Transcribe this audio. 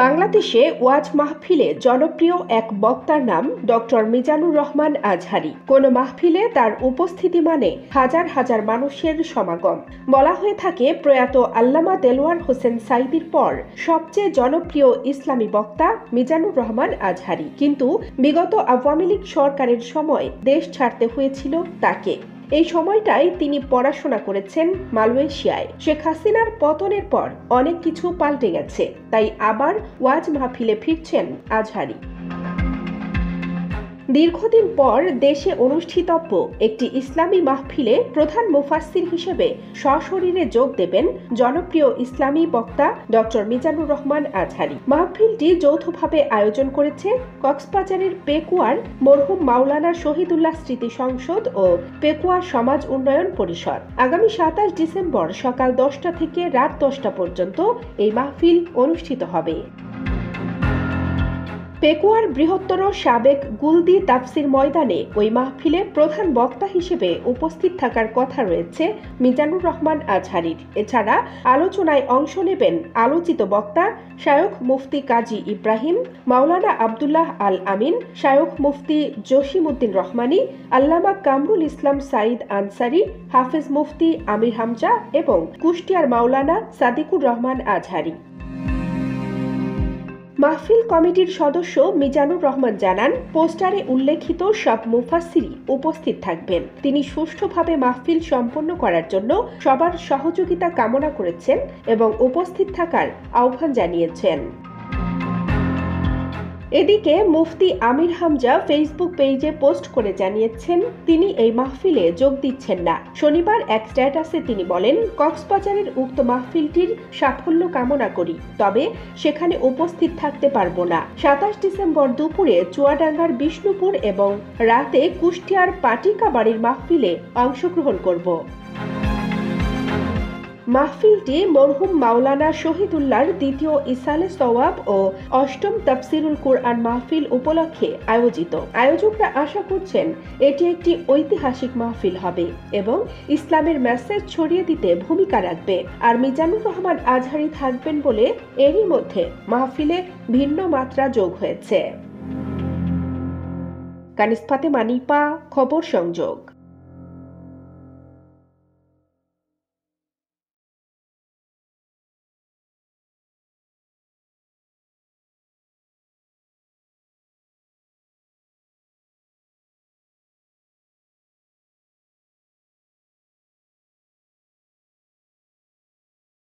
বাংলাদেশে ওয়াজ মাহফিলে জনপ্রিয় এক বক্তার নাম ডক্টর মিজানুর রহমান আজহারী। কোনো মাহফিলে তার উপস্থিতি মানে হাজার হাজার মানুষের সমাগম। বলা হয়ে থাকে প্রয়াত আল্লামা দেলোয়ার হোসেন সাঈদীর পর সবচেয়ে জনপ্রিয় ইসলামী বক্তা মিজানুর রহমান আজহারী। কিন্তু বিগত আওয়ামী লীগ সরকারের সময় দেশ ছাড়তে হয়েছিল তাকে। এই সময়টাই তিনি পড়াশোনা করেছেন মালয়েশিয়ায়। শেখ হাসিনার পতনের পর অনেক কিছু পাল্টে গেছে, তাই আবার ওয়াজ মাহফিলে ফিরছেন আজহারী। দীর্ঘদিন পর দেশে অনুষ্ঠিতব্য একটি ইসলামী মাহফিলে প্রধান মুফাসসির হিসেবে সশরীরে যোগ দেবেন জনপ্রিয় ইসলামী বক্তা ডক্টর মিজানুর রহমান আজহারী। মাহফিলটি যৌথভাবে আয়োজন করেছে কক্সবাজারের পেকুয়ার মরহুম মাওলানা শহীদুল্লাহ স্মৃতি সংসদ ও পেকুয়া সমাজ উন্নয়ন পরিষদ। আগামী ২৭ ডিসেম্বর সকাল ১০টা থেকে রাত ১০টা পর্যন্ত এই মাহফিল অনুষ্ঠিত হবে। পেকুয়ার বৃহত্তর সাবেক গুলদি তাফসির ময়দানে ওই মাহফিলে প্রধান বক্তা হিসেবে উপস্থিত থাকার কথা রয়েছে মিজানুর রহমান আজহারীর। এছাড়া আলোচনায় অংশ নেবেন আলোচিত বক্তা শায়খ মুফতি কাজী ইব্রাহিম, মাওলানা আব্দুল্লাহ আল আমিন, শায়খ মুফতি জসিমউদ্দিন রহমানী, আল্লামা কামরুল ইসলাম সাঈদ আনসারী, হাফেজ মুফতি আমির হামজা এবং কুষ্টিয়ার মাওলানা সাদিকুর রহমান আজহারী। মাহফিল কমিটির সদস্য মিজানুর রহমান জানান, পোস্টারে উল্লেখিত সব মুফাসসিরই উপস্থিত থাকবেন। তিনি সুষ্ঠুভাবে মাহফিল সম্পন্ন করার জন্য সবার সহযোগিতা কামনা করেছেন এবং উপস্থিত থাকার আহ্বান জানিয়েছেন। এদিকে মুফতি আমির হামজা ফেসবুক পেজে পোস্ট করে জানিয়েছেন তিনি এই মাহফিলে যোগ দিচ্ছেন না। শনিবার এক স্ট্যাটাসে তিনি বলেন, কক্সবাজারের উক্ত মাহফিলটির সাফল্য কামনা করি, তবে সেখানে উপস্থিত থাকতে পারবো না। ২৭ ডিসেম্বর দুপুরে চুয়াডাঙ্গার বিষ্ণুপুর এবং রাতে কুষ্টিয়ার পাটিকাবাড়ির মাহফিলে অংশগ্রহণ করব। মাহফিলটি মরহুম মাওলানা শহীদুল্লাহর দ্বিতীয় ইসালে সওয়াব ও অষ্টম তাফসিরুল কুরআন মাহফিল উপলক্ষে আয়োজিত। আয়োজকরা আশা করছেন এটি একটি ঐতিহাসিক মাহফিল হবে এবং ইসলামের মেসেজ ছড়িয়ে দিতে ভূমিকা রাখবে। আর মিজানুর রহমান আজহারী থাকবেন বলে এরই মধ্যে মাহফিলে ভিন্ন মাত্রা যোগ হয়েছে। কানিস ফাতেমা নিপা, খবর সংযোগ।